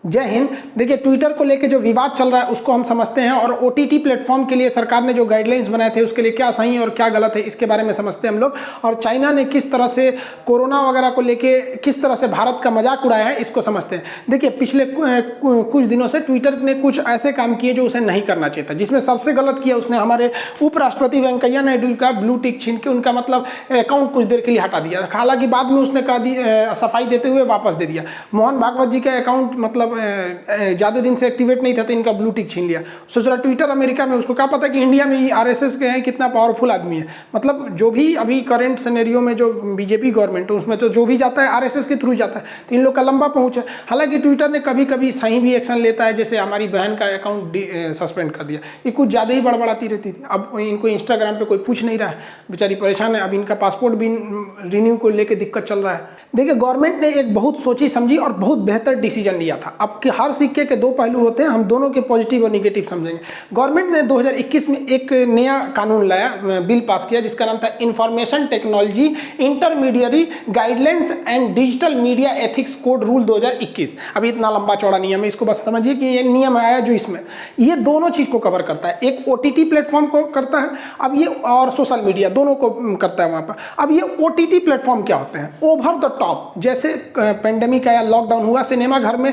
जय हिंद। देखिए, ट्विटर को लेके जो विवाद चल रहा है उसको हम समझते हैं और ओटीटी प्लेटफॉर्म के लिए सरकार ने जो गाइडलाइंस बनाए थे उसके लिए क्या सही और क्या गलत है इसके बारे में समझते हैं हम लोग। और चाइना ने किस तरह से कोरोना वगैरह को लेके किस तरह से भारत का मजाक उड़ाया है इसको समझते हैं। देखिए, पिछले कुछ दिनों से ट्विटर ने कुछ ऐसे काम किए जो उसे नहीं करना चाहिए था, जिसमें सबसे गलत किया उसने हमारे उपराष्ट्रपति वेंकैया नायडू का ब्लू टिक छीन के उनका मतलब अकाउंट कुछ देर के लिए हटा दिया। हालांकि बाद में उसने कहा सफाई देते हुए वापस दे दिया। मोहन भागवत जी का अकाउंट मतलब ज़्यादा दिन से एक्टिवेट नहीं था तो इनका ब्लू टिक छीन लिया। सोच रहा ट्विटर अमेरिका में, उसको क्या पता कि इंडिया में ही आरएसएस के हैं, कितना पावरफुल आदमी है। मतलब जो भी अभी करंट सिनेरियो में जो बीजेपी गवर्नमेंट है उसमें तो जो भी जाता है आरएसएस के थ्रू जाता है, तो इन लोग का लंबा पहुंच है। हालांकि ट्विटर ने कभी कभी सही भी एक्शन लेता है, जैसे हमारी बहन का अकाउंट सस्पेंड कर दिया। ये कुछ ज़्यादा ही बड़बड़ाती रहती थी। अब इनको इंस्टाग्राम पर कोई पूछ नहीं रहा है, बेचारी परेशान है। अब इनका पासपोर्ट भी रिन्यू को लेकर दिक्कत चल रहा है। देखिए, गवर्नमेंट ने एक बहुत सोची समझी और बहुत बेहतर डिसीजन लिया था। अब कि हर सिक्के के दो पहलू होते हैं, हम दोनों के पॉजिटिव और निगेटिव समझेंगे। गवर्नमेंट ने 2021 में एक नया कानून लाया, बिल पास किया, जिसका नाम था information technology intermediary guidelines and digital media ethics code rule 2021। अभी इतना लंबा चौड़ा नियम है, इसको बस समझिए कि ये नियम आया जो इसमें ये दोनों चीज को कवर करता है। एक ओटीटी प्लेटफॉर्म को करता है, अब ये और सोशल मीडिया दोनों को करता है वहां पर। अब ये ओटीटी प्लेटफॉर्म क्या होते हैं? ओवर द टॉप, जैसे पेंडेमिक आया, लॉकडाउन हुआ, सिनेमा घर में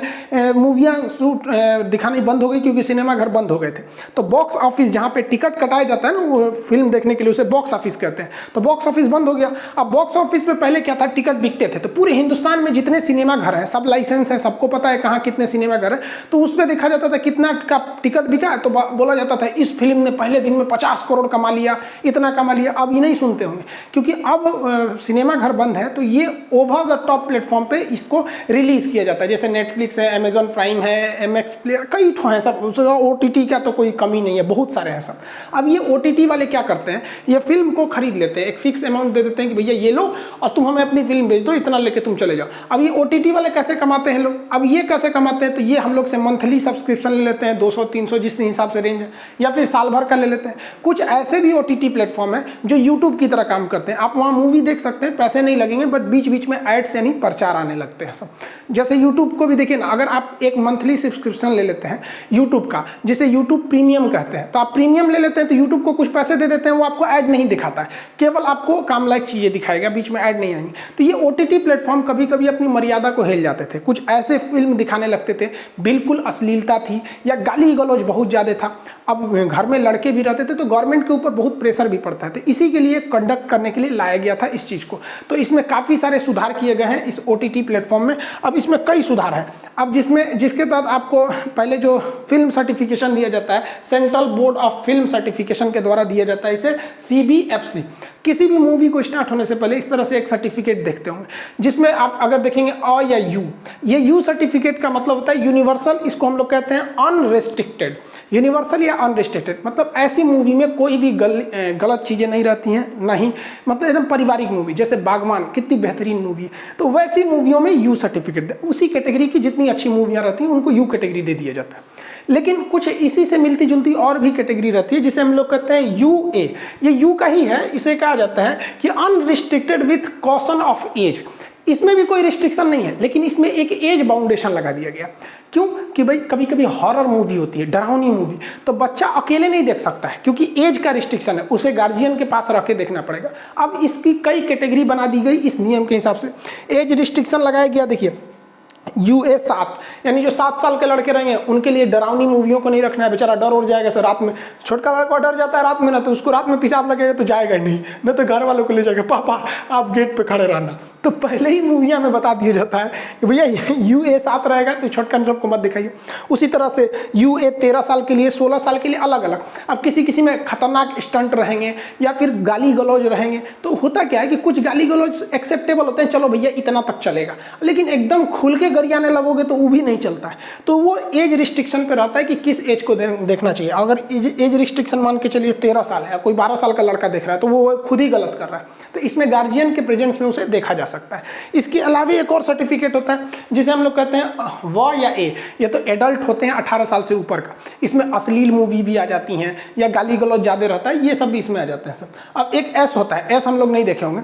मूवियाँ शूट दिखानी बंद हो गई क्योंकि सिनेमा घर बंद हो गए थे। तो बॉक्स ऑफिस जहाँ पे टिकट कटाया जाता है ना वो फिल्म देखने के लिए, उसे बॉक्स ऑफिस कहते हैं। तो बॉक्स ऑफिस बंद हो गया। अब बॉक्स ऑफिस पे पहले क्या था, टिकट बिकते थे। तो पूरे हिंदुस्तान में जितने सिनेमा घर हैं सब लाइसेंस है, सबको पता है कहाँ कितने सिनेमा घर है। तो उस पर देखा जाता था कितना का टिकट बिका, तो बोला जाता था इस फिल्म ने पहले दिन में 50 करोड़ कमा लिया, इतना कमा लिया। अब ये नहीं सुनते होंगे क्योंकि अब सिनेमा घर बंद है, तो ये ओवर द टॉप प्लेटफॉर्म पे इसको रिलीज किया जाता है। जैसे नेटफ्लिक्स है, अमेजॉन प्राइम है, एमएक्स प्लेयर, कई ठो हैं सब। ओटीटी का तो कोई कमी नहीं है, बहुत सारे हैं सब। अब ये ओटीटी वाले क्या करते हैं, ये फिल्म को खरीद लेते हैं, एक फिक्स अमाउंट दे देते हैं कि भैया ये लो और तुम हमें अपनी फिल्म भेज दो, इतना लेके तुम चले जाओ। अब ये ओटीटी वाले कैसे कमाते हैं लोग? अब ये कैसे कमाते हैं, तो ये हम लोग से मंथली सब्सक्रिप्शन ले लेते हैं, 200-300 जिस हिसाब से रेंज है, या फिर साल भर का ले लेते हैं। कुछ ऐसे भी ओटीटी प्लेटफॉर्म है जो यूट्यूब की तरह काम करते हैं। आप वहाँ मूवी देख सकते हैं, पैसे नहीं लगेंगे, बट बीच बीच में एड्स यानी प्रचार आने लगते हैं सब। जैसे यूट्यूब को भी देखिए ना, अगर आप एक मंथली सब्सक्रिप्शन ले लेते हैं यूट्यूब का, जिसे यूट्यूब प्रीमियम कहते हैं, तो आप प्रीमियम ले लेते हैं तो यूट्यूब को कुछ पैसे दे देते हैं, वो आपको ऐड नहीं दिखाता है, केवल आपको काम लायक चीजें दिखाएगा, बीच में ऐड नहीं आएंगे। तो ये ओटीटी प्लेटफॉर्म कभी कभी अपनी मर्यादा को हिल जाते थे, कुछ ऐसे फिल्म दिखाने लगते थे बिल्कुल अश्लीलता थी या गाली गलौज बहुत ज्यादा था। अब घर में लड़के भी रहते थे तो गवर्नमेंट के ऊपर बहुत प्रेशर भी पड़ता है, तो इसी के लिए कंडक्ट करने के लिए लाया गया था इस चीज को। तो इसमें काफी सारे सुधार किए गए हैं इस ओटीटी प्लेटफॉर्म में। अब इसमें कई सुधार है। अब जिसके तहत आपको पहले जो फिल्म सर्टिफिकेशन दिया जाता है, central board of film certification के द्वारा दिया जाता है, इसे सीबीएफसी। किसी भी मूवी को स्टार्ट होने से पहले इस तरह से एक सर्टिफिकेट देखते होंगे, जिसमें आप अगर देखेंगे अ या यू, ये यू सर्टिफिकेट का मतलब होता है यूनिवर्सल। इसको हम लोग कहते हैं अनरेस्ट्रिक्टेड। यूनिवर्सल या अनरेस्ट्रिक्टेड मतलब ऐसी मूवी में कोई भी गलत चीजें नहीं रहती हैं, नहीं मतलब एकदम पारिवारिक मूवी, जैसे बागवान कितनी बेहतरीन मूवी है, तो वैसी मूवियों में यू सर्टिफिकेट, उसी कैटेगरी की जितनी अच्छी मूवियां रहती हैं उनको यू कैटेगरी दे दिया जाता है। लेकिन कुछ इसी से मिलती जुलती और भी कैटेगरी रहती है जिसे हम लोग कहते हैं यूए। ये यू का ही है, इसे कहा जाता है कि unrestricted with caution of age. इसमें भी कोई रिस्ट्रिक्शन नहीं है, लेकिन इसमें एक एज बाउंडेशन लगा दिया गया। क्यों? कि भाई कभी कभी हॉरर मूवी होती है, डरावनी मूवी, तो बच्चा अकेले नहीं देख सकता है क्योंकि एज का रिस्ट्रिक्शन है, उसे गार्जियन के पास रख के देखना पड़ेगा। अब इसकी कई कैटेगरी बना दी गई इस नियम के हिसाब से, एज रिस्ट्रिक्शन लगाया गया। देखिए यूए 7, यानी जो 7 साल के लड़के रहेंगे उनके लिए डरावनी मूवियों को नहीं रखना है, बेचारा डर उड़ जाएगा। सर रात में छोटका लड़का डर जाता है रात में ना, तो उसको रात में पेशाब लगेगा तो जाएगा ही नहीं, न तो घर वालों को ले जाएगा, पापा आप गेट पे खड़े रहना। तो पहले ही मूवियाँ में बता दिया जाता है कि भैया यूए 7 रहेगा तो छोटका सबको मत दिखाइए। उसी तरह से यूए 13 साल के लिए, 16 साल के लिए अलग अलग। अब किसी में खतरनाक स्टंट रहेंगे या फिर गाली गलौज रहेंगे, तो होता क्या है कि कुछ गाली गलौज एक्सेप्टेबल होते हैं, चलो भैया इतना तक चलेगा, लेकिन एकदम खुल के गरियाने लगोगे तो वो भी नहीं चलता है। तो वो एज रिस्ट्रिक्शन पे रहता है कि किस एज को देखना चाहिए। अगर एज रिस्ट्रिक्शन मान के चलिए 13 साल है, कोई 12 साल का लड़का देख रहा है तो वो खुद ही गलत कर रहा है, तो इसमें गार्जियन के प्रेजेंस में उसे देखा जा सकता है। इसके अलावा एक और सर्टिफिकेट होता है जिसे हम लोग कहते हैं व या ए, ये तो एडल्ट होते हैं 18 साल से ऊपर का। इसमें अश्लील मूवी भी आ जाती हैं या गाली गलौज ज्यादा रहता है, ये सब भी इसमें आ जाते हैं सब। अब एक एस होता है, एस हम लोग नहीं देखे होंगे,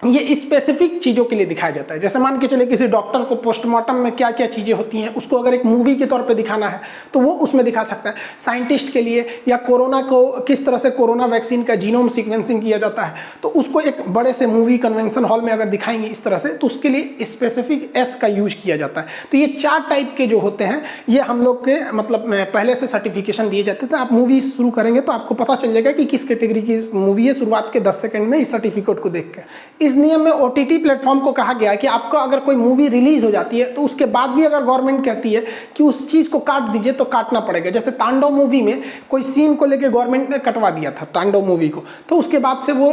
ये स्पेसिफिक चीज़ों के लिए दिखाया जाता है। जैसे मान के चले किसी डॉक्टर को पोस्टमार्टम में क्या क्या चीज़ें होती हैं उसको अगर एक मूवी के तौर पे दिखाना है तो वो उसमें दिखा सकता है। साइंटिस्ट के लिए या कोरोना को किस तरह से कोरोना वैक्सीन का जीनोम सीक्वेंसिंग किया जाता है तो उसको एक बड़े से मूवी कन्वेंशन हॉल में अगर दिखाएंगे इस तरह से तो उसके लिए स्पेसिफिक एस का यूज किया जाता है। तो ये 4 टाइप के जो होते हैं ये हम लोग के मतलब पहले से सर्टिफिकेशन दिए जाते थे। आप मूवी शुरू करेंगे तो आपको पता चल जाएगा कि किस कैटेगरी की मूवी है शुरुआत के 10 सेकंड में इस सर्टिफिकेट को देख के। इस नियम में OTT प्लेटफॉर्म को कहा गया है कि आपका अगर कोई मूवी रिलीज हो जाती है तो उसके बाद भी अगर गवर्नमेंट कहती है कि उस चीज़ को काट दीजिए तो काटना पड़ेगा। जैसे तांडव मूवी में कोई सीन को लेकर गवर्नमेंट ने कटवा दिया था तांडव मूवी को, तो उसके बाद से वो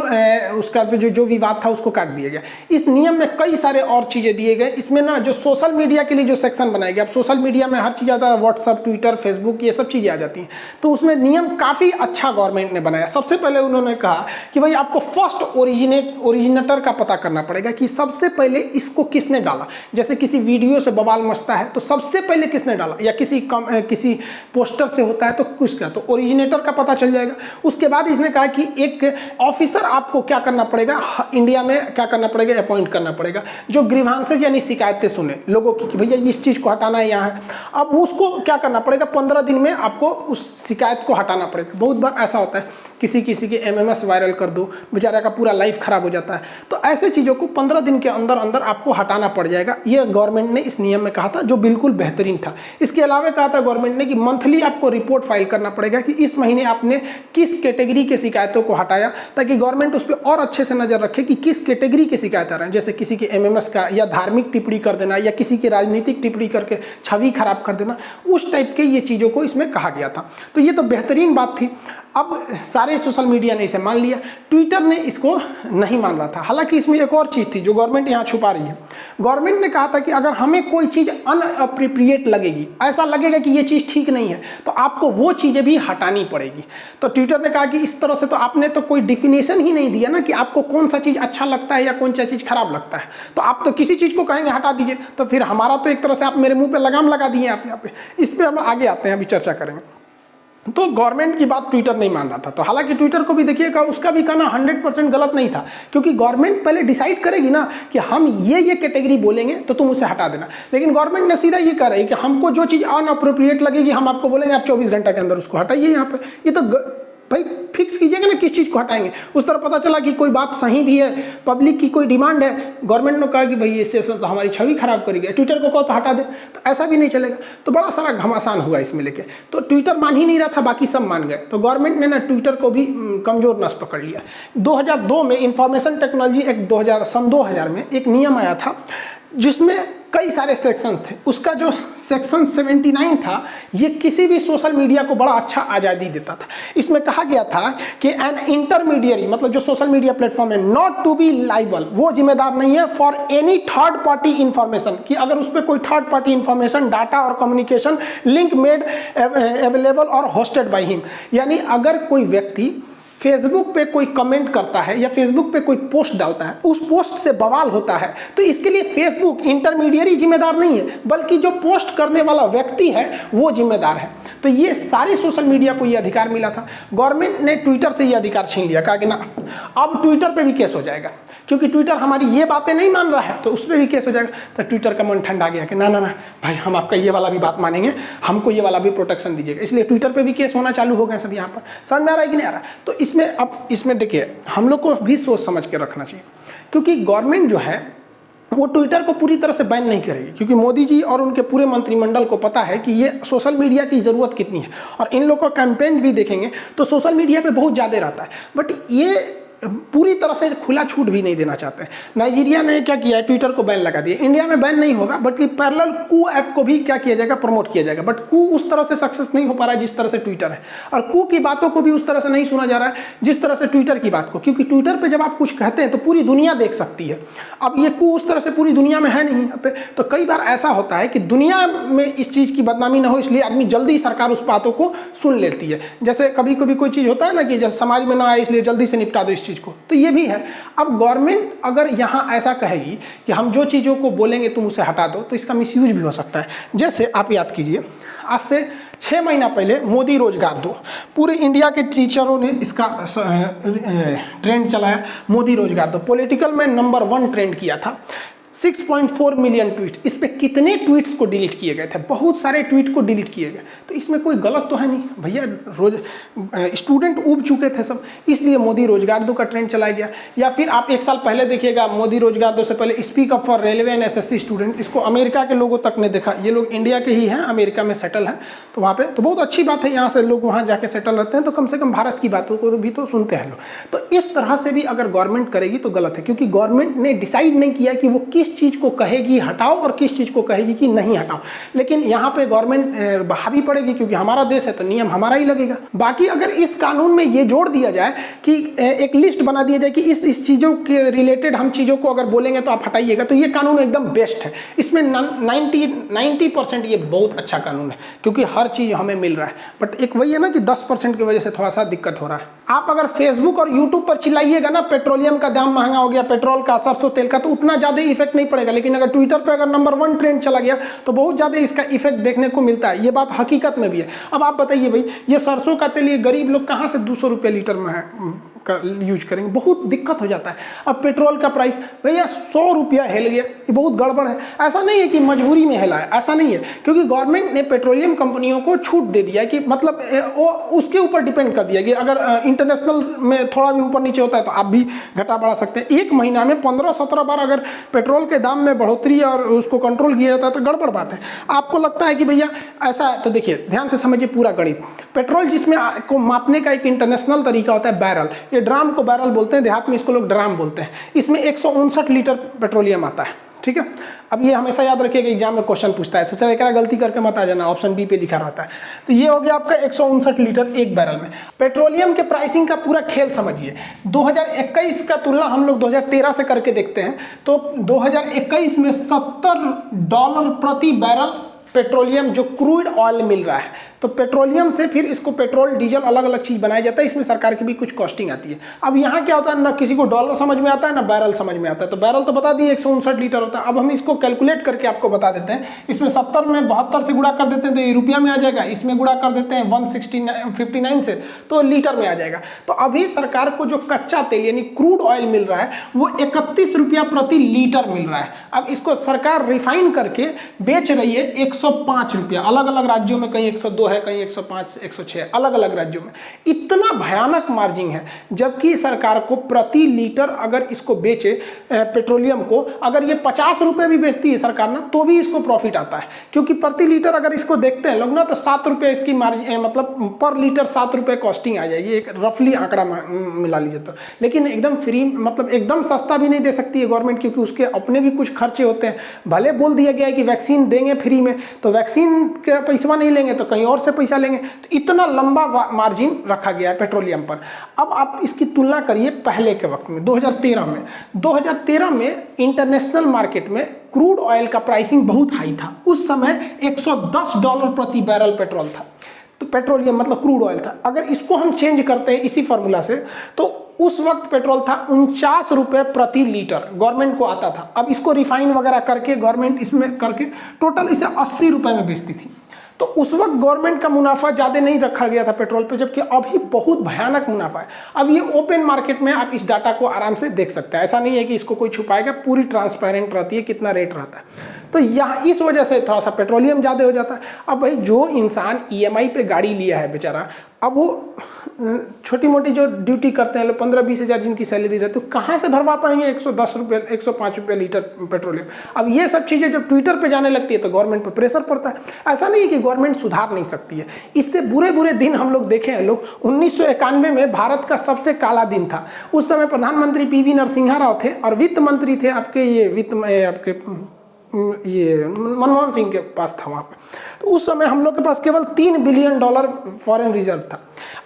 उसका जो विवाद था उसको काट दिया गया। इस नियम में कई सारे और चीज़ें दिए गए। इसमें ना जो सोशल मीडिया के लिए जो सेक्शन बनाया गया, अब सोशल मीडिया में हर चीज़ आता है, व्हाट्सअप, ट्विटर, फेसबुक, ये सब चीज़ें आ जाती हैं। तो उसमें नियम काफ़ी अच्छा गवर्नमेंट ने बनाया। सबसे पहले उन्होंने कहा कि भाई आपको फर्स्ट ओरिजिनेटर का पता करना पड़ेगा कि सबसे पहले इसको किसने डाला। जैसे किसी वीडियो से बवाल मचता है तो सबसे पहले किसने डाला, या किसी पोस्टर से होता है तो किसका, तो ओरिजिनेटर का पता चल जाएगा। उसके बाद इसने कहा कि एक ऑफिसर आपको क्या करना पड़ेगा, इंडिया में क्या करना पड़ेगा, अपॉइंट करना पड़ेगा, जो ग्रीवांसेज यानी शिकायतें सुने लोगों की कि भैया इस चीज़ को हटाना है यहाँ है। अब उसको क्या करना पड़ेगा, 15 दिन में आपको उस शिकायत को हटाना पड़ेगा। बहुत बार ऐसा होता है किसी के MMS वायरल कर दो, बेचारा का पूरा लाइफ खराब हो जाता है। तो ऐसे चीज़ों को 15 दिन के अंदर अंदर आपको हटाना पड़ जाएगा। ये गवर्नमेंट ने इस नियम में कहा था जो बिल्कुल बेहतरीन था। इसके अलावा कहा था गवर्नमेंट ने कि मंथली आपको रिपोर्ट फाइल करना पड़ेगा कि इस महीने आपने किस कैटेगरी के शिकायतों को हटाया, ताकि गवर्नमेंट उस पर और अच्छे से नज़र रखे कि किस कैटेगरी के शिकायत आ रहे हैं। जैसे किसी के MMS का, या धार्मिक टिप्पणी कर देना, या किसी की राजनीतिक टिप्पणी करके छवि खराब कर देना, उस टाइप के ये चीज़ों को इसमें कहा गया था। तो ये तो बेहतरीन बात थी। अब सारे सोशल मीडिया ने इसे मान लिया, ट्विटर ने इसको नहीं मान रहा था। हालांकि इसमें एक और चीज़ थी जो गवर्नमेंट यहाँ छुपा रही है। गवर्नमेंट ने कहा था कि अगर हमें कोई चीज़ अनअप्रोप्रिएट लगेगी, ऐसा लगेगा कि ये चीज़ ठीक नहीं है, तो आपको वो चीज़ें भी हटानी पड़ेगी। तो ट्विटर ने कहा कि इस तरह से तो आपने तो कोई डिफिनेशन ही नहीं दिया ना कि आपको कौन सा चीज़ अच्छा लगता है या कौन सा चीज़ खराब लगता है। तो आप तो किसी चीज़ को कहेंगे हटा दीजिए, तो फिर हमारा तो एक तरह से आप मेरे मुँह पर लगाम लगा दिए आप यहाँ पे। इस पर हम आगे आते हैं, अभी चर्चा करेंगे। तो गवर्नमेंट की बात ट्विटर नहीं मान रहा था। तो हालांकि ट्विटर को भी देखिएगा, उसका भी कहना 100% गलत नहीं था, क्योंकि गवर्नमेंट पहले डिसाइड करेगी ना कि हम ये कैटेगरी बोलेंगे तो तुम उसे हटा देना। लेकिन गवर्नमेंट ने सीधा ये कह रही है कि हमको जो चीज़ अनअप्रोप्रिएट लगेगी हम आपको बोलेंगे आप 24 घंटे के अंदर उसको हटाइए। यहाँ पे ये तो भाई फिक्स कीजिएगा ना किस चीज़ को हटाएंगे। उस तरह पता चला कि कोई बात सही भी है, पब्लिक की कोई डिमांड है, गवर्नमेंट ने कहा कि भाई इससे तो हमारी छवि खराब करेगी, ट्विटर को कहो तो हटा दे, तो ऐसा भी नहीं चलेगा। तो बड़ा सारा घमासान हुआ इसमें लेके। तो ट्विटर मान ही नहीं रहा था, बाकी सब मान गए। तो गवर्नमेंट ने ना ट्विटर को भी कमज़ोर नस पकड़ लिया। 2002 में इंफॉर्मेशन टेक्नोलॉजी एक्ट सन 2000 में एक नियम आया था जिसमें कई सारे सेक्शंस थे। उसका जो सेक्शन 79 था ये किसी भी सोशल मीडिया को बड़ा अच्छा आज़ादी देता था। इसमें कहा गया था कि एन इंटरमीडियरी, मतलब जो सोशल मीडिया प्लेटफॉर्म है, नॉट टू बी लाइबल, वो जिम्मेदार नहीं है for any third party information, कि अगर उस पर कोई थर्ड पार्टी इंफॉर्मेशन, डाटा और कम्युनिकेशन लिंक मेड अवेलेबल और होस्टेड बाई हिम, यानी अगर कोई व्यक्ति फेसबुक पे कोई कमेंट करता है या फेसबुक पे कोई पोस्ट डालता है, उस पोस्ट से बवाल होता है, तो इसके लिए फेसबुक इंटरमीडियरी जिम्मेदार नहीं है, बल्कि जो पोस्ट करने वाला व्यक्ति है वो जिम्मेदार है। तो ये सारी सोशल मीडिया को ये अधिकार मिला था। गवर्नमेंट ने ट्विटर से ये अधिकार छीन लिया, कहा कि ना अब ट्विटर पे भी केस हो जाएगा, क्योंकि ट्विटर हमारी ये बातें नहीं मान रहा है तो उस पर भी केस हो जाएगा। तो ट्विटर का मन ठंडा गया कि ना ना ना भाई, हम आपका ये वाला भी बात मानेंगे, हमको ये वाला भी प्रोटेक्शन दीजिएगा। इसलिए ट्विटर पे भी केस होना चालू हो गए सब। यहाँ पर समझ में आ रहा है कि नहीं आ रहा? तो इसमें देखिए हम लोग को भी सोच समझ के रखना चाहिए, क्योंकि गवर्नमेंट जो है वो ट्विटर को पूरी तरह से बैन नहीं करेगी, क्योंकि मोदी जी और उनके पूरे मंत्रिमंडल को पता है कि ये सोशल मीडिया की ज़रूरत कितनी है। और इन लोगों का कैंपेन भी देखेंगे तो सोशल मीडिया पे बहुत ज़्यादा रहता है, बट ये पूरी तरह से खुला छूट भी नहीं देना चाहते हैं। नाइजीरिया ने क्या किया है, ट्विटर को बैन लगा दिया। इंडिया में बैन नहीं होगा, बट पैरेलल कू ऐप को भी क्या किया जाएगा, प्रमोट किया जाएगा। बट कू उस तरह से सक्सेस नहीं हो पा रहा है जिस तरह से ट्विटर है, और कू की बातों को भी उस तरह से नहीं सुना जा रहा है जिस तरह से ट्विटर की बात को, क्योंकि ट्विटर पर जब आप कुछ कहते हैं तो पूरी दुनिया देख सकती है। अब ये कू उस तरह से पूरी दुनिया में है नहीं यहाँ पे। तो कई बार ऐसा होता है कि दुनिया में इस चीज़ की बदनामी ना हो, इसलिए आदमी जल्दी सरकार उस बातों को सुन लेती है। जैसे कभी कभी कोई चीज़ होता है ना कि जैसे समाज में ना आए इसलिए जल्दी से निपटा दो इस चीज़ को, तो ये भी है। अब गवर्नमेंट अगर यहाँ ऐसा कहेगी कि हम जो चीज़ों को बोलेंगे तुम उसे हटा दो, तो इसका मिसयूज भी हो सकता है। जैसे आप याद कीजिए, आज से 6 महीना पहले मोदी रोजगार दो, पूरे इंडिया के टीचरों ने इसका ट्रेंड चलाया, मोदी रोजगार दो, पॉलिटिकल में नंबर 1 ट्रेंड किया था। 6.4 मिलियन ट्वीट, इस पे कितने ट्वीट्स को डिलीट किए गए थे, बहुत सारे ट्वीट को डिलीट किए गए। तो इसमें कोई गलत तो है नहीं भैया, रोज स्टूडेंट ऊब चुके थे सब, इसलिए मोदी रोजगार दो का ट्रेंड चलाया गया। या फिर आप 1 साल पहले देखिएगा, मोदी रोजगार दो से पहले speak up for railway and SSC student, इसको अमेरिका के लोगों तक ने देखा। ये लोग इंडिया के ही हैं, अमेरिका में सेटल हैं, तो वहाँ पे तो बहुत अच्छी बात है, यहाँ से लोग वहाँ जाके सेटल रहते हैं, तो कम से कम भारत की बातों को भी तो सुनते हैं लोग। तो इस तरह से भी अगर गवर्नमेंट करेगी तो गलत है, क्योंकि गवर्नमेंट ने डिसाइड नहीं किया कि वो किस चीज़ को कहेगी हटाओ और किस चीज़ को कहेगी कि नहीं हटाओ। लेकिन यहाँ पे गवर्नमेंट हावी पड़ेगी, क्योंकि हमारा देश है तो नियम हमारा ही लगेगा। बाकी अगर इस कानून में ये जोड़ दिया जाए कि एक लिस्ट बना दिया जाए कि इस चीज़ों के रिलेटेड हम चीज़ों को अगर बोलेंगे तो आप हटाइएगा, तो ये कानून एकदम बेस्ट है। इसमें 90% ये बहुत अच्छा कानून है, क्योंकि हर चीज़ हमें मिल रहा है। बट एक वही है ना कि 10% की वजह से थोड़ा सा दिक्कत हो रहा है। आप अगर फेसबुक और यूट्यूब पर चिल्लाइएगा ना पेट्रोलियम का दाम महंगा हो गया, पेट्रोल का, सरसों तेल का, तो उतना ज़्यादा इफेक्ट नहीं पड़ेगा। लेकिन अगर ट्विटर पे अगर नंबर 1 ट्रेंड चला गया तो बहुत ज़्यादा इसका इफेक्ट देखने को मिलता है। ये बात हकीकत में भी है। अब आप बताइए भाई, ये सरसों का तेल ये गरीब लोग कहाँ से 200 रुपये लीटर में है का यूज करेंगे, बहुत दिक्कत हो जाता है। अब पेट्रोल का प्राइस भैया 100 रुपया हिल गया, ये बहुत गड़बड़ है। ऐसा नहीं है कि मजबूरी में हिला है, ऐसा नहीं है, क्योंकि गवर्नमेंट ने पेट्रोलियम कंपनियों को छूट दे दिया कि मतलब वो उसके ऊपर डिपेंड कर दिया कि अगर इंटरनेशनल में थोड़ा भी ऊपर नीचे होता है तो आप भी घटा बढ़ा सकते हैं। एक महीना में 15-17 बार अगर पेट्रोल के दाम में बढ़ोतरी और उसको कंट्रोल किया जाता है तो गड़बड़ बात है। आपको लगता है कि भैया ऐसा है, तो देखिए ध्यान से समझिए पूरा गणित। पेट्रोल जिसमें को मापने का एक इंटरनेशनल तरीका होता है बैरल, ये ड्राम को बैरल बोलते हैं, देहात में इसको लोग ड्राम बोलते हैं। इसमें 159 लीटर पेट्रोलियम आता है, ठीक है। अब ये हमेशा याद रखिएगा, एग्जाम में क्वेश्चन पूछता है, सोचा एक गलती करके मत आ जाना, ऑप्शन बी पे लिखा रहता है। तो ये हो गया आपका 159 लीटर एक बैरल में। पेट्रोलियम के प्राइसिंग का पूरा खेल समझिए। 2021 का तुलना हम लोग 2013 से करके देखते हैं, तो 2021 में $70 प्रति बैरल पेट्रोलियम जो क्रूड ऑयल मिल रहा है। तो पेट्रोलियम से फिर इसको पेट्रोल डीजल अलग अलग चीज़ बनाया जाता है, इसमें सरकार की भी कुछ कॉस्टिंग आती है। अब यहाँ क्या होता है, ना किसी को डॉलर समझ में आता है ना बैरल समझ में आता है। तो बैरल तो बता दिए 159 लीटर होता है। अब हम इसको कैलकुलेट करके आपको बता देते हैं। इसमें 70 में 72 से गुणा कर देते हैं तो ये रुपया में आ जाएगा, इसमें गुणा कर देते हैं 159 से तो लीटर में आ जाएगा। तो अभी सरकार को जो कच्चा तेल यानी क्रूड ऑयल मिल रहा है वो 31 रुपया प्रति लीटर मिल रहा है। अब इसको सरकार रिफाइन करके बेच रही है 105 रुपया, अलग अलग राज्यों में कहीं 102 है, कहीं 105, 106, अलग अलग राज्यों में। इतना भयानक मार्जिन है, जबकि सरकार को प्रति लीटर अगर इसको बेचे पेट्रोलियम को, अगर ये 50 रुपये भी बेचती है सरकार ना, तो भी इसको प्रॉफिट आता है। क्योंकि प्रति लीटर अगर इसको देखते हैं लोग ना, तो 7 रुपये इसकी मार्जिन, मतलब पर लीटर 7 रुपये कॉस्टिंग आ जाएगी, एक रफली आंकड़ा मिला लीजिए तो। लेकिन एकदम फ्री, मतलब एकदम सस्ता भी नहीं दे सकती है गवर्नमेंट, क्योंकि उसके अपने भी कुछ खर्चे होते हैं। भले बोल दिया गया है कि वैक्सीन देंगे फ्री में, तो वैक्सीन का पैसा नहीं लेंगे तो कहीं और से पैसा लेंगे। तो इतना लंबा मार्जिन रखा गया है पेट्रोलियम पर। अब आप इसकी तुलना करिए पहले के वक्त में, 2013 में इंटरनेशनल मार्केट में क्रूड ऑयल का प्राइसिंग बहुत हाई था। उस समय $110 प्रति बैरल पेट्रोल था, तो पेट्रोलियम मतलब क्रूड ऑयल था। अगर इसको हम चेंज करते हैं इसी फॉर्मूला से, तो उस वक्त पेट्रोल था 49 रुपये प्रति लीटर, गवर्नमेंट को आता था। अब इसको रिफाइन वगैरह करके गवर्नमेंट इसमें करके टोटल इसे 80 रुपये में बेचती थी। तो उस वक्त गवर्नमेंट का मुनाफा ज़्यादा नहीं रखा गया था पेट्रोल पे, जबकि अभी बहुत भयानक मुनाफा है। अब ये ओपन मार्केट में आप इस डाटा को आराम से देख सकते हैं, ऐसा नहीं है कि इसको कोई छुपाएगा, पूरी ट्रांसपेरेंट रहती है कितना रेट रहता है। तो यहाँ इस वजह से थोड़ा सा पेट्रोलियम ज़्यादा हो जाता है। अब भाई जो इंसान EMI पे गाड़ी लिया है बेचारा, अब वो छोटी मोटी जो ड्यूटी करते हैं लोग, 15-20 हज़ार जिनकी सैलरी रहती है, तो कहाँ से भरवा पाएंगे 110 रुपये 105 रुपये लीटर पेट्रोलियम। अब ये सब चीज़ें जब ट्विटर पे जाने लगती है तो गवर्नमेंट पे प्रेशर पड़ता है। ऐसा नहीं है कि गवर्नमेंट सुधार नहीं सकती है, इससे बुरे बुरे दिन हम लोग देखे हैं। लोग 1991 में भारत का सबसे काला दिन था। उस समय प्रधानमंत्री PV नरसिम्हा राव थे और वित्त मंत्री थे आपके मनमोहन सिंह के पास था वहाँ पे। तो उस समय हम लोग के पास केवल $3 बिलियन फॉरेन रिजर्व था।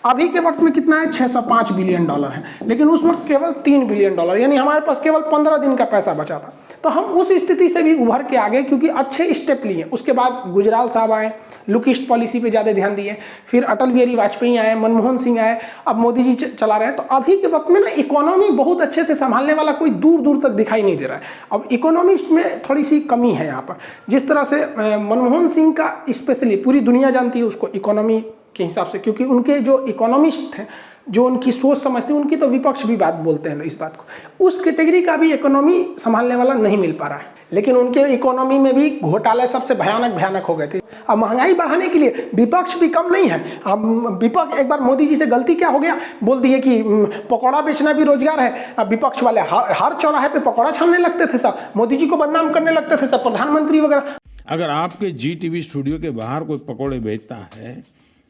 अभी के वक्त में कितना है, 605 बिलियन डॉलर है, लेकिन उस वक्त केवल 3 बिलियन डॉलर, यानी हमारे पास केवल 15 दिन का पैसा बचा था। तो हम उस स्थिति से भी उभर के आ गए क्योंकि अच्छे स्टेप लिए। उसके बाद गुजराल साहब आए, लुकिस्ट पॉलिसी पे ज़्यादा ध्यान दिए, फिर अटल बिहारी वाजपेयी आए, मनमोहन सिंह आए, अब मोदी जी चला रहे हैं। तो अभी के वक्त में ना इकोनॉमी बहुत अच्छे से संभालने वाला कोई दूर दूर तक दिखाई नहीं दे रहा है। अब इकोनॉमिस्ट में थोड़ी सी कमी है यहाँ पर। जिस तरह से मनमोहन सिंह का स्पेशली पूरी दुनिया जानती है उसको इकोनॉमी के हिसाब से, क्योंकि उनके जो इकोनॉमिस्ट हैं, जो उनकी सोच समझते हैं, उनकी तो विपक्ष भी बात बोलते हैं इस बात को। उस कैटेगरी का भी इकोनॉमी संभालने वाला नहीं मिल पा रहा है। लेकिन उनके इकोनॉमी में भी घोटाले सबसे भयानक हो गए थे। अब महंगाई बढ़ाने के लिए विपक्ष भी कम नहीं है। अब विपक्ष, एक बार मोदी जी से गलती क्या हो गया, बोल दिए कि पकौड़ा बेचना भी रोजगार है। अब विपक्ष वाले हर चौराहे पे पकौड़ा छानने लगते थे, सब मोदी जी को बदनाम करने लगते थे, सब प्रधानमंत्री वगैरह। अगर आपके GTV स्टूडियो के बाहर कोई पकौड़े बेचता है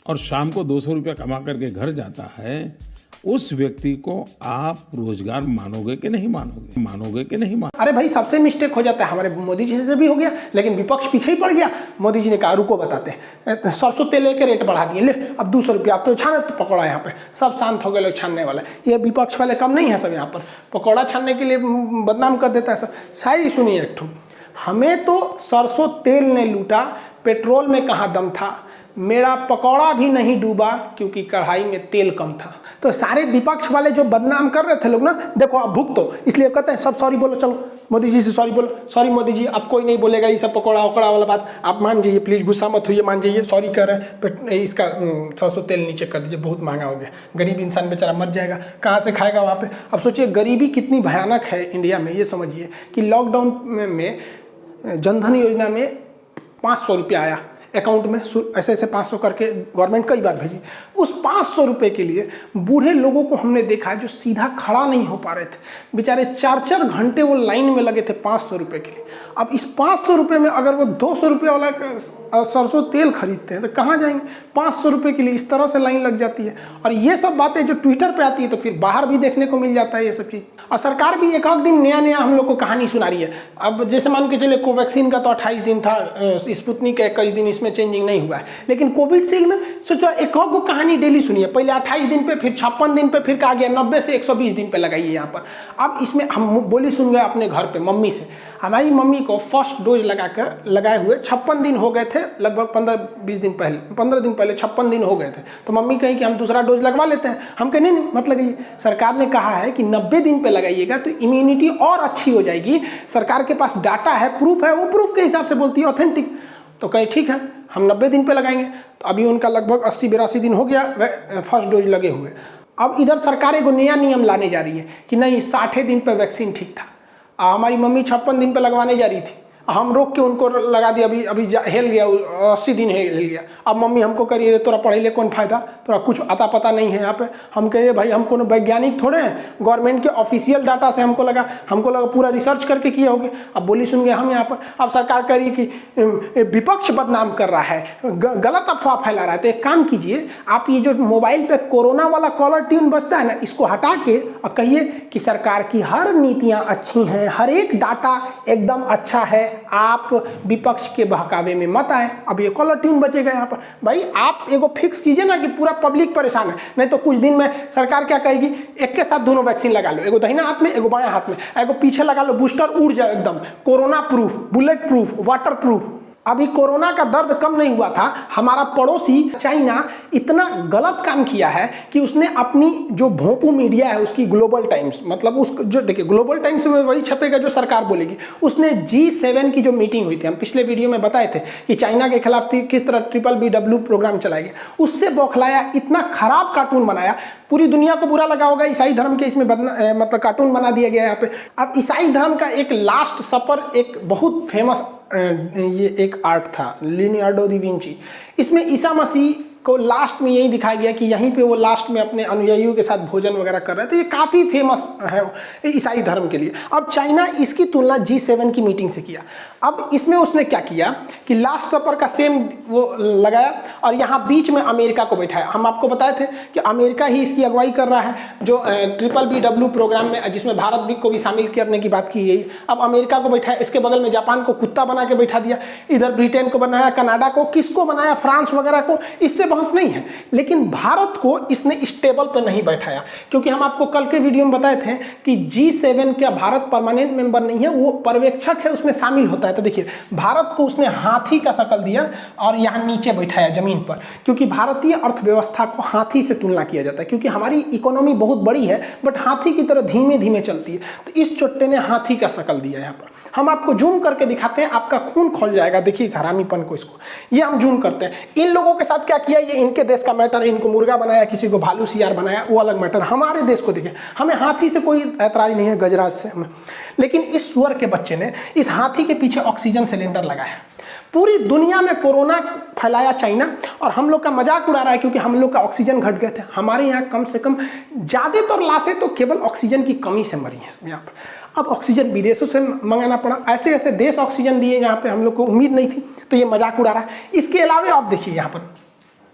और शाम को 200 रुपया कमा करके घर जाता है, उस व्यक्ति को आप रोजगार मानोगे कि नहीं मानोगे? अरे भाई, सबसे मिस्टेक हो जाता है, हमारे मोदी जी से भी हो गया, लेकिन विपक्ष पीछे ही पड़ गया। मोदी जी ने कहा रुको बताते हैं, सरसों तेल के रेट बढ़ा दिए, ले अब 200 रुपया, अब तो छाने तो पकौड़ा, यहाँ पे सब शांत हो गए लोग छानने वाले। ये विपक्ष वाले कम नहीं है, सब यहाँ पर पकौड़ा छानने के लिए बदनाम कर देता है सब। शायरी सुनिए एक ठो, हमें तो सरसों तेल ने लूटा, पेट्रोल में कहाँ दम था, मेरा पकौड़ा भी नहीं डूबा क्योंकि कढ़ाई में तेल कम था। तो सारे विपक्ष वाले जो बदनाम कर रहे थे लोग ना, देखो आप भुगतो, इसलिए कहते हैं सब सॉरी बोलो, चलो मोदी जी से सॉरी बोलो, सॉरी मोदी जी, अब कोई नहीं बोलेगा ये सब पकौड़ा वकौड़ा वाला बात, आप मान जाइए प्लीज़, गुस्सा मत होइए, मान जाइए, सॉरी कर रहे हैं, इसका सरसों तेल नीचे कर दीजिए, बहुत महंगा हो गया, गरीब इंसान बेचारा मर जाएगा, कहाँ से खाएगा वहाँ पे। अब सोचिए गरीबी कितनी भयानक है इंडिया में। ये समझिए कि लॉकडाउन में जनधन योजना में 500 रुपया आया अकाउंट में, ऐसे 500 करके गवर्नमेंट कई बार भेजी। उस 500 रुपये के लिए बूढ़े लोगों को हमने देखा है जो सीधा खड़ा नहीं हो पा रहे थे, बेचारे 4-4 घंटे वो लाइन में लगे थे 500 रुपये के लिए। अब इस 500 रुपये में अगर वो 200 रुपये वाला सरसों तेल खरीदते हैं तो कहाँ जाएंगे? 500 रुपये के लिए इस तरह से लाइन लग जाती है। और ये सब बातें जो ट्विटर पे आती है तो फिर बाहर भी देखने को मिल जाता है ये सब चीज़। और सरकार भी एक दिन नया हम लोग को कहानी सुना रही है। अब जैसे मान के चले कोवैक्सीन का तो 28 दिन था, स्पुतनिक का 21 दिन, इसमें चेंजिंग नहीं हुआ है, लेकिन कोविडशील्ड में सोचो एक को कहानी डेली सुनिए, पहले 28 दिन पे, फिर 56 दिन पे, फिर कहा गया 90 से 120 दिन पे लगाइए यहाँ पर। अब इसमें हम बोली सुन गए अपने घर पे मम्मी से, हमारी मम्मी को फर्स्ट डोज लगाए हुए 56 दिन हो गए थे, लगभग 15 दिन पहले 56 दिन हो गए थे। तो मम्मी कही कि हम दूसरा डोज लगवा लेते हैं। हम कहे नहीं मत लगाइए, सरकार ने कहा है कि 90 दिन पे लगाइएगा तो इम्यूनिटी और अच्छी हो जाएगी, सरकार के पास डाटा है, प्रूफ है, वो प्रूफ के हिसाब से बोलती है, ऑथेंटिक। तो कहे ठीक है हम 90 दिन पे लगाएंगे। तो अभी उनका लगभग 80-82 दिन हो गया फर्स्ट डोज लगे हुए। अब इधर सरकार एक नया नियम लाने जा रही है कि नहीं 60 दिन पे वैक्सीन ठीक था। हमारी मम्मी 56 दिन पे लगवाने जा रही थी, हम रोक के उनको लगा दिया, अभी हेल गया, 80 दिन हेल गया। अब मम्मी हमको करिए रे तोरा पढ़े ले कौन फायदा, तोरा कुछ अता पता नहीं है यहाँ पे। हम कहिए भाई हम कोनो वैज्ञानिक थोड़े हैं, गवर्नमेंट के ऑफिशियल डाटा से हमको लगा पूरा रिसर्च करके किए होगे। अब बोली सुन गए हम यहाँ पर। अब सरकार कह रही है कि विपक्ष बदनाम कर रहा है, गलत अफवाह फैला रहा है। तो एक काम कीजिए, आप ये जो मोबाइल पे कोरोना वाला कॉलर ट्यून बजता है ना, इसको हटा के और कहिए कि सरकार की हर नीतियाँ अच्छी हैं, हर एक डाटा एकदम अच्छा है, आप विपक्ष के बहकावे में मत आए। अब ये कॉलर ट्यून बचेगा यहाँ पर। भाई आप एगो फिक्स कीजिए ना कि पूरा पब्लिक परेशान है, नहीं तो कुछ दिन में सरकार क्या कहेगी, एक के साथ दोनों वैक्सीन लगा लो, एगो दाहिना हाथ में एगो बायां हाथ में, एगो पीछे लगा लो, बूस्टर उड़ जाए एकदम, corona proof, bullet proof, water proof. अभी कोरोना का दर्द कम नहीं हुआ था, हमारा पड़ोसी चाइना इतना गलत काम किया है कि उसने अपनी जो भोंपू मीडिया है उसकी ग्लोबल टाइम्स, मतलब उस जो देखिए ग्लोबल टाइम्स में वही छपेगा जो सरकार बोलेगी। उसने G7 की जो मीटिंग हुई थी, हम पिछले वीडियो में बताए थे कि चाइना के खिलाफ किस तरह BBW प्रोग्राम चलाया गया, उससे बौखलाया, इतना खराब कार्टून बनाया, पूरी दुनिया को बुरा लगा होगा। ईसाई धर्म के इसमें मतलब कार्टून बना दिया गया यहाँ पे। अब ईसाई धर्म का एक लास्ट सपर एक बहुत फेमस ये एक आर्ट था, लियोनार्डो दा विंची। इसमें ईसा मसीह को लास्ट में यही दिखाया गया कि यहीं पे वो लास्ट में अपने अनुयायियों के साथ भोजन वगैरह कर रहे थे। ये काफ़ी फेमस है ईसाई धर्म के लिए। अब चाइना इसकी तुलना G7 की मीटिंग से किया। अब इसमें उसने क्या किया कि लास्ट सपर का सेम वो लगाया और यहाँ बीच में अमेरिका को बैठाया। हम आपको बताए थे कि अमेरिका ही इसकी अगुवाई कर रहा है, जो BBW प्रोग्राम में, जिसमें भारत भी को भी शामिल करने की बात की गई। अब अमेरिका को बैठाया, इसके बगल में जापान को कुत्ता बना के बैठा दिया, इधर ब्रिटेन को बनाया, कनाडा को, किसको बनाया, फ्रांस वगैरह को। इससे बहस नहीं है, लेकिन भारत को इसने इस टेबल पर नहीं बैठाया, क्योंकि हम आपको कल के वीडियो में बताए थे कि G7 का भारत परमानेंट मेंबर नहीं है, वो पर्यवेक्षक है, उसमें शामिल होता है। तो देखिए भारत को उसने हाथी का शक्ल दिया और यहाँ नीचे बैठाया जमीन पर, क्योंकि भारतीय अर्थव्यवस्था को हाथी से तुलना किया जाता है, क्योंकि हमारी इकोनॉमी बहुत बड़ी है बट हाथी की तरह धीमे धीमे चलती है। तो इस चोट्टे ने हाथी का शक्ल दिया। यहाँ पर हम आपको जूम करके दिखाते हैं, आपका खून खोल जाएगा। देखिए इस हरामीपन को, इसको ये हम जूम करते हैं। इन लोगों के साथ क्या किया, ये इनके देश का मैटर है, इनको मुर्गा बनाया, किसी को भालू सियार बनाया, वो अलग मैटर। हमारे देश को देखिए, हमें हाथी से कोई ऐतराज नहीं है, गजराज से हमें, लेकिन इस सुअर के बच्चे ने इस हाथी के पीछे ऑक्सीजन सिलेंडर लगाया। पूरी दुनिया में कोरोना फैलाया चाइना, और हम लोग का मजाक उड़ा रहा है क्योंकि हम लोग का ऑक्सीजन घट गए थे। हमारे यहाँ कम से कम ज़्यादातर लाशें तो केवल ऑक्सीजन की कमी से मरी हैं यहाँ पर। अब ऑक्सीजन विदेशों से मंगाना पड़ा, ऐसे ऐसे देश ऑक्सीजन दिए जहाँ पे हम लोग को उम्मीद नहीं थी, तो ये मजाक उड़ा रहा है। इसके अलावा आप देखिए यहाँ पर,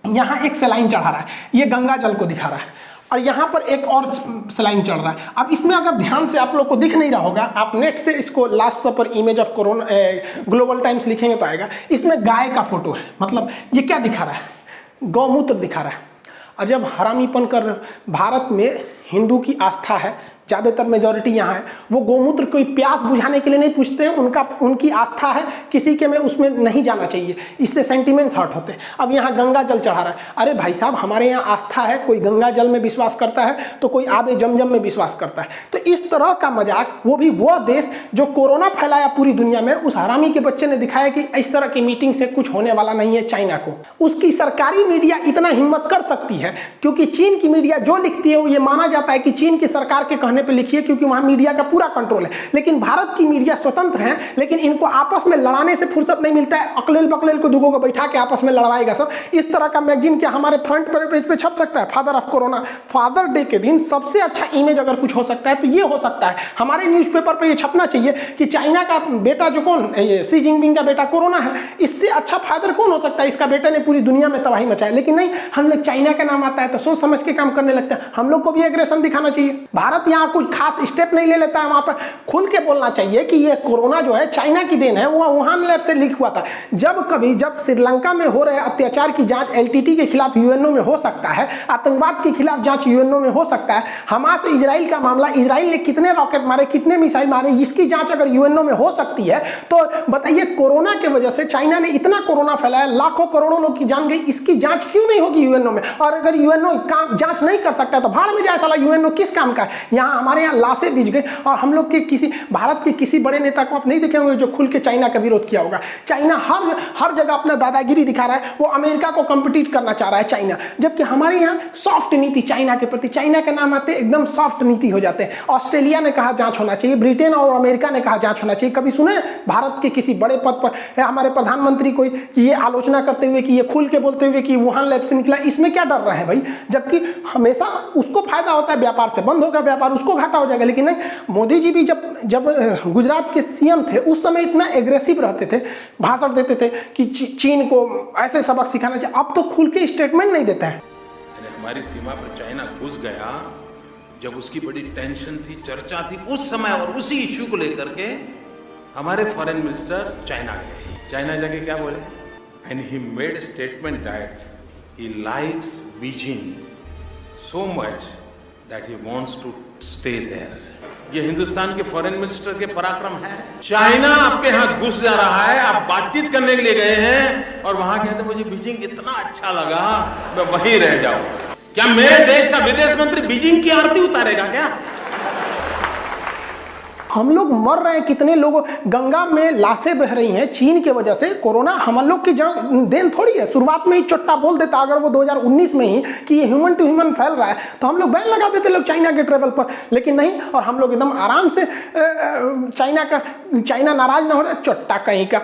यहाँ एक सलाइन चढ़ा रहा है, ये गंगा जल को दिखा रहा है, और यहाँ पर एक और सलाइन चल रहा है। अब इसमें अगर ध्यान से आप लोग को दिख नहीं रहा होगा, आप नेट से इसको last suffer image of corona global times लिखेंगे तो आएगा। इसमें गाय का फोटो है, मतलब ये क्या दिखा रहा है, गौमूत्र दिखा रहा है। और जब हरामीपन कर, भारत में हिंदू की आस्था है, ज़्यादातर मेजॉरिटी यहाँ है, वो गोमूत्र कोई प्यास बुझाने के लिए नहीं पूछते हैं, उनकी आस्था है किसी के में उसमें नहीं जाना चाहिए, इससे सेंटिमेंट्स हर्ट होते हैं। अब यहाँ गंगा जल चढ़ा रहा है, अरे भाई साहब हमारे यहाँ आस्था है, कोई गंगा जल में विश्वास करता है तो कोई आबे जमजम में विश्वास करता है। तो इस तरह का मजाक, वो भी वो देश जो कोरोना फैलाया पूरी दुनिया में, उस हरामी के बच्चे ने दिखाया कि इस तरह की मीटिंग से कुछ होने वाला नहीं है चाइना को। उसकी सरकारी मीडिया इतना हिम्मत कर सकती है, क्योंकि चीन की मीडिया जो लिखती है वो ये माना जाता है कि चीन की सरकार के कहने पे लिखिए, क्योंकि वहां मीडिया का पूरा कंट्रोल है। लेकिन भारत की मीडिया स्वतंत्र है, लेकिन इनको आपस में लड़ाने से फुर्सत नहीं मिलता है। अकलेल बकलेल को दुगो को बैठा के आपस में लड़वाएगा सब। इस तरह का मैगजीन क्या हमारे फ्रंट पेज पे छप सकता है? Father of corona, father day के दिन सबसे अच्छा इमेज अगर कुछ हो सकता है तो ये हो सकता है। हमारे न्यूज़पेपर पे ये छपना चाहिए कि चाइना का बेटा जो कौन, ये शी जिनपिंग का बेटा कोरोना है, इससे अच्छा फादर कौन हो सकता है? इसका बेटे ने पूरी दुनिया में तबाही मचाई। लेकिन नहीं, हम लोग चाइना का नाम आता है तो सोच समझ के काम करने लगते हैं। हम लोग को भी एग्रेशन दिखाना चाहिए। भारत यहाँ कुछ खास स्टेप नहीं ले लेता है, वहां पर खुल के बोलना चाहिए कि ये कोरोना जो है चाइना की देन है, वो वुहान लैब से लीक हुआ था। जब श्रीलंका में हो रहे अत्याचार की जांच एलटीटी के खिलाफ यूएनओ में हो सकता है, आतंकवाद के खिलाफ जांच यूएनओ में हो सकता है, हमास इजराइल का मामला, इजराइल ने कितने रॉकेट मारे, कितने मिसाइल मारे, इसकी जांच अगर यूएनओ में हो सकती है तो बताइए कोरोना की वजह से चाइना ने इतना कोरोना फैलाया, लाखों करोड़ों लोग की जान गई, इसकी जांच क्यों नहीं होगी यूएनओ में? और अगर यूएनओ जांच नहीं कर सकता तो भाड़ में जाए साला, यूएनओ किस काम का है? यहाँ हमारे यहाँ लाशें बिछ गई, और हम लोग के किसी भारत के किसी बड़े नेता को आप नहीं देखे होंगे जो खुल के चाइना का विरोध किया होगा। चाइना हर जगह अपना दादागिरी दिखा रहा है, वो अमेरिका को कम्पिटिट करना चाह रहा है चाइना, जबकि हमारे यहाँ सॉफ्ट नीति चाइना के प्रति, चाइना के नाम आते एकदम सॉफ्ट नीति हो जाते हैं। ऑस्ट्रेलिया ने कहा जांच होना चाहिए, ब्रिटेन और अमेरिका ने कहा जांच होना चाहिए। कभी सुने भारत के किसी बड़े पद पर हमारे प्रधानमंत्री को ये आलोचना करते हुए कि ये खुल के बोलते हुए कि वुहान लैब से निकला? इसमें क्या डर रहे हैं भाई? जबकि हमेशा उसको फायदा होता है, व्यापार से बंद होगा व्यापार, उसको घाटा हो जाएगा। लेकिन नहीं, मोदी जी भी जब गुजरात के सीएम थे उस समय इतना एग्रेसिव रहते थे, भाषण देते थे कि चीन को ऐसे सबक सिखाना चाहिए। अब तो खुल के स्टेटमेंट नहीं देता है। हमारी सीमा पर चाइना घुस गया, जब उसकी बड़ी टेंशन थी, चर्चा थी, उस समय और उसी इश्यू को लेकर के हमारे फॉरेन मिनिस्टर चाइना गए। चाइना जाके क्या बोले? And he made statement that he likes Beijing so much that he wants to stay there. ये हिंदुस्तान के फॉरेन मिनिस्टर के पराक्रम है। चाइना आपके यहाँ घुस जा रहा है, आप बातचीत करने के लिए गए हैं और वहां कहते मुझे बीजिंग इतना अच्छा लगा, मैं वहीं रह जाऊं। क्या मेरे देश का विदेश मंत्री बीजिंग की आरती उतारेगा क्या? हम लोग मर रहे हैं, कितने लोग, गंगा में लाशें बह रही हैं चीन की वजह से। कोरोना हम लोग की देन थोड़ी है। शुरुआत में ही चोट्टा बोल देता अगर वो 2019 में ही कि ये ह्यूमन टू ह्यूमन फैल रहा है तो हम लोग बैन लगा देते लोग चाइना के ट्रेवल पर। लेकिन नहीं, और हम लोग एकदम आराम से चाइना नाराज ना हो रहा है, चोट्टा कहीं का।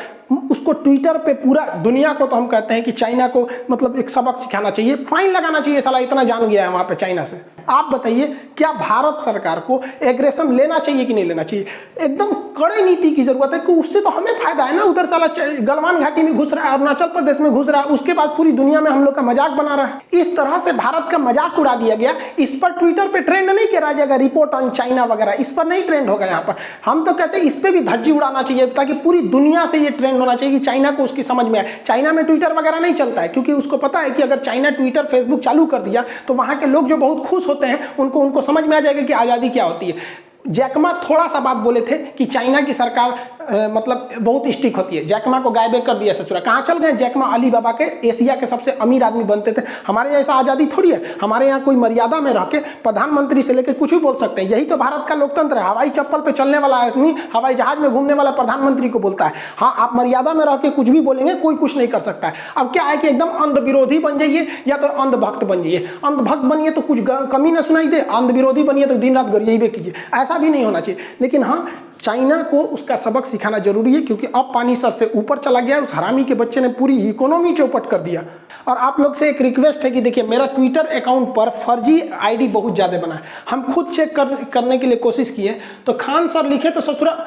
उसको ट्विटर पे पूरा दुनिया को तो हम कहते हैं कि चाइना को मतलब एक सबक सिखाना चाहिए, फाइन लगाना चाहिए, साला इतना जान गया है वहां पे चाइना से। आप बताइए क्या भारत सरकार को एग्रेशन लेना चाहिए कि नहीं लेना चाहिए? एकदम कड़े नीति की जरूरत है कि उससे तो हमें फायदा है ना। उधर साला गलवान घाटी में घुस रहा है, अरुणाचल प्रदेश में घुस रहा है, उसके बाद पूरी दुनिया में हम लोग का मजाक बना रहा है। इस तरह से भारत का मजाक उड़ा दिया गया। इस पर ट्विटर पे ट्रेंड नहीं किया जाएगा, रिपोर्ट ऑन चाइना वगैरह, इस पर नहीं ट्रेंड होगा। यहाँ पर हम तो कहते हैं इस पर भी धज्जी उड़ाना चाहिए ताकि पूरी दुनिया से ये ट्रेंड नहीं होना चाहिए कि चाइना को उसकी समझ में आए। चाइना में ट्विटर वगैरह नहीं चलता है, क्योंकि उसको पता है कि अगर चाइना ट्विटर फेसबुक चालू कर दिया तो वहाँ के लोग जो बहुत खुश होते हैं उनको समझ में आ जाएगा कि आज़ादी क्या होती है। जैकमा थोड़ा सा बात बोले थे कि चाइना की सरकार मतलब बहुत स्ट्रिक्ट होती है, जैकमा को गायब कर दिया ससुरा। कहाँ चल गए जैकमा? अली बाबा के एशिया के सबसे अमीर आदमी बनते थे। हमारे यहाँ ऐसा आज़ादी थोड़ी है, हमारे यहाँ कोई मर्यादा में रह के प्रधानमंत्री से लेकर कुछ भी बोल सकते हैं। यही तो भारत का लोकतंत्र है। हवाई चप्पल पे चलने वाला आदमी हवाई जहाज में घूमने वाला प्रधानमंत्री को बोलता है हाँ आप मर्यादा में रह के कुछ भी बोलेंगे, कोई कुछ नहीं कर सकता है। अब क्या है कि एकदम अंध विरोधी बन जाइए या तो अंधभक्त बन जाइए। अंधभक्त बनिए तो कुछ कमी ना सुनाई दे, अंध विरोधी बनिए तो दिन रात गरियाबे कीजिए। ऐसा भी नहीं होना चाहिए। लेकिन हाँ, चाइना को उसका सबक सिखाना जरूरी है, क्योंकि अब पानी सर से ऊपर चला गया। उस हरामी के बच्चे ने पूरी इकोनॉमी चौपट कर दिया। और आप लोग से एक रिक्वेस्ट है कि देखिए, मेरा ट्विटर अकाउंट पर फर्जी आईडी बहुत ज़्यादा बना है। हम खुद चेक करने के लिए कोशिश किए तो खान सर लिखे तो ससुरा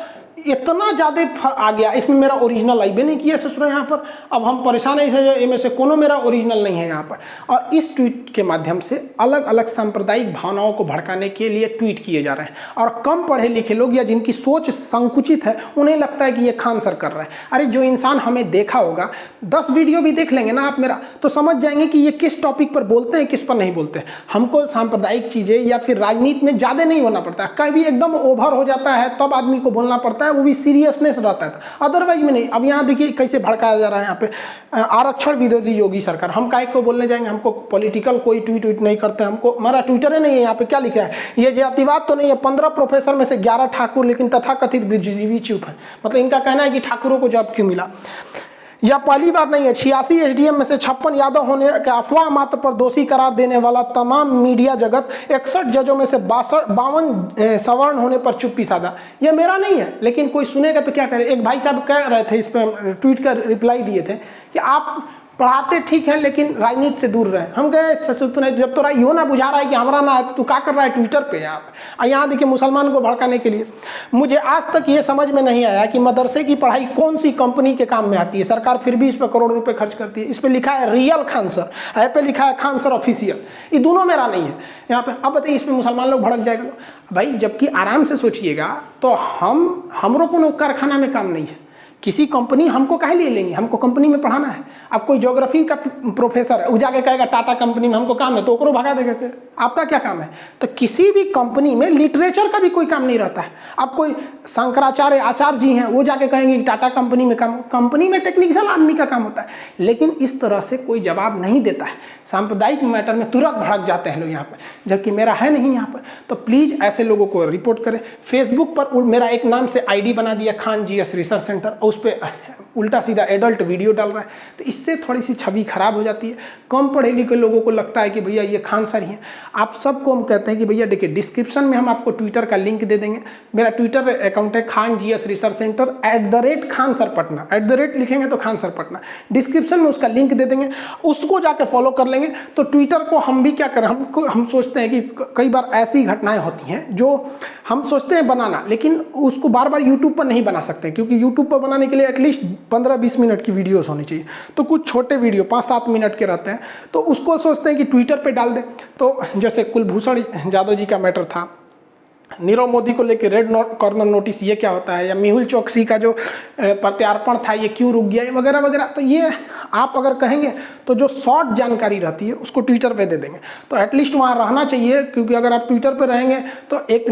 इतना ज़्यादा आ गया, इसमें मेरा ओरिजिनल आईबे नहीं किया ससुरा यहाँ पर। अब हम परेशान है, इनमें से कोनो मेरा ओरिजिनल नहीं है यहाँ पर। और इस ट्वीट के माध्यम से अलग अलग सांप्रदायिक भावनाओं को भड़काने के लिए ट्वीट किए जा रहे हैं। और कम पढ़े लिखे लोग या जिनकी सोच संकुचित है उन्हें लगता है कि ये खान सर कर रहे हैं। अरे जो इंसान हमें देखा होगा, 10 वीडियो भी देख लेंगे ना आप मेरा, तो समझ जाएंगे कि ये किस टॉपिक पर बोलते हैं, किस पर नहीं बोलते हैं। हमको सांप्रदायिक चीज़ें या फिर राजनीति में ज़्यादा नहीं होना पड़ता। कभी एकदम ओवर हो जाता है तब आदमी को बोलना पड़ता है, वो भी सीरियसनेस रहता है, अदरवाइज में नहीं। अब यहाँ देखिए कैसे भड़काया जा रहा है यहाँ पे आरक्षण विरोधी योगी सरकार। हम काहे को बोलने जाएंगे? हमको पॉलिटिकल कोई ट्वीट नहीं करते, हमको हमारा ट्विटर ही नहीं है। यहाँ पे क्या लिखा है? ये जातिवाद तो नहीं है। 15 प्रोफेसर में से 11 ठाकुर, लेकिन तथाकथित बुद्धिजीवी चुप है। मतलब इनका कहना है कि ठाकुरों को जॉब क्यों मिला। यह पहली बार नहीं है। 86 एसडीएम में से 56 यादव होने के अफवाह मात्र पर दोषी करार देने वाला तमाम मीडिया जगत, 61 जजों में से 52 सवर्ण होने पर चुप्पी साधा। यह मेरा नहीं है, लेकिन कोई सुनेगा तो क्या करे। एक भाई साहब कह रहे थे, इस पर ट्वीट का रिप्लाई दिए थे कि आप पढ़ाते ठीक है लेकिन राजनीति से दूर रहे। हम गए जब तो यो ना बुझा रहा है कि हमारा ना है तो तू क्या कर रहा है ट्विटर पे यहाँ देखिए मुसलमान को भड़काने के लिए। मुझे आज तक ये समझ में नहीं आया कि मदरसे की पढ़ाई कौन सी कंपनी के काम में आती है। सरकार फिर भी इस पर करोड़ रुपए खर्च करती है। इस पर लिखा है रियल खान सर, ऐप पे लिखा है खान सर ऑफिशियल। ये दोनों मेरा नहीं है यहाँ पे। अब बताइए, इसमें मुसलमान लोग भड़क जाएगा भाई। जबकि आराम से सोचिएगा तो हमरो को कारखाना में काम नहीं है। किसी कंपनी हमको काहे लिए लेंगे? हमको कंपनी में पढ़ाना है। अब कोई ज्योग्राफी का प्रोफेसर है, वो जाके कहेगा टाटा कंपनी में हमको काम है, तो ओकरो भगा देगा। आपका क्या काम है? तो किसी भी कंपनी में लिटरेचर का भी कोई काम नहीं रहता है। अब कोई शंकराचार्य आचार्य जी हैं, वो जाके कहेंगे कि टाटा कंपनी में काम, कंपनी में टेक्निकल आदमी का काम होता है। लेकिन इस तरह से कोई जवाब नहीं देता है। सांप्रदायिक मैटर में तुरंत भड़क जाते हैं लोग यहाँ पर, जबकि मेरा है नहीं यहाँ पर। तो प्लीज़ ऐसे लोगों को रिपोर्ट करें। फेसबुक पर मेरा एक नाम से आईडी बना दिया खान जीएस रिसर्च सेंटर, उस पर उल्टा सीधा एडल्ट वीडियो डाल रहा है। तो इससे थोड़ी सी छवि खराब हो जाती है। कम पढ़े लिखे लोगों को लगता है कि भैया ये खान सर ही हैं। आप सबको हम कहते हैं कि भैया देखिए, डिस्क्रिप्शन में हम आपको ट्विटर का लिंक दे देंगे। मेरा ट्विटर अकाउंट है Khan GS research centre @Khan sir Patna. @ लिखेंगे तो खान सर पटना। डिस्क्रिप्शन में उसका लिंक दे देंगे, उसको जाकर फॉलो कर लेंगे। तो ट्विटर को हम भी क्या करें, हम सोचते हैं कि कई बार ऐसी घटनाएं होती हैं जो हम सोचते हैं बनाना, लेकिन उसको बार बार यूट्यूब पर नहीं बना सकते, क्योंकि यूट्यूब पर बनाने के लिए एटलीस्ट 15-20 मिनट की वीडियोस होनी चाहिए। तो कुछ छोटे वीडियो 5-7 मिनट के रहते हैं, तो उसको सोचते हैं कि ट्विटर पे डाल दें। तो जैसे कुलभूषण जाधव जी का मैटर था, नीरव मोदी को लेकर रेड कॉर्नर नोटिस, ये क्या होता है, या मेहुल चौकसी का जो प्रत्यार्पण था ये क्यों रुक गया, वगैरह वगैरह। तो ये आप अगर कहेंगे तो जो शॉर्ट जानकारी रहती है उसको ट्विटर पे दे देंगे। तो एटलीस्ट वहाँ रहना चाहिए, क्योंकि अगर आप ट्विटर पे रहेंगे तो एक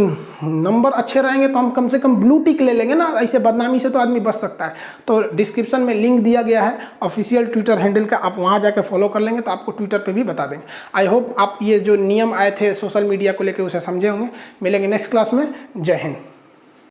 नंबर अच्छे रहेंगे तो हम कम से कम ब्लू टिक ले लेंगे ना। ऐसे बदनामी से तो आदमी बच सकता है। तो डिस्क्रिप्शन में लिंक दिया गया है ऑफिशियल ट्विटर हैंडल का, आप वहाँ जाकर फॉलो कर लेंगे तो आपको ट्विटर पर भी बता देंगे। आई होप आप ये जो नियम आए थे सोशल मीडिया को लेकर उसे समझे होंगे। मिलेंगे नेक्स्ट क्लास में। जय हिंद।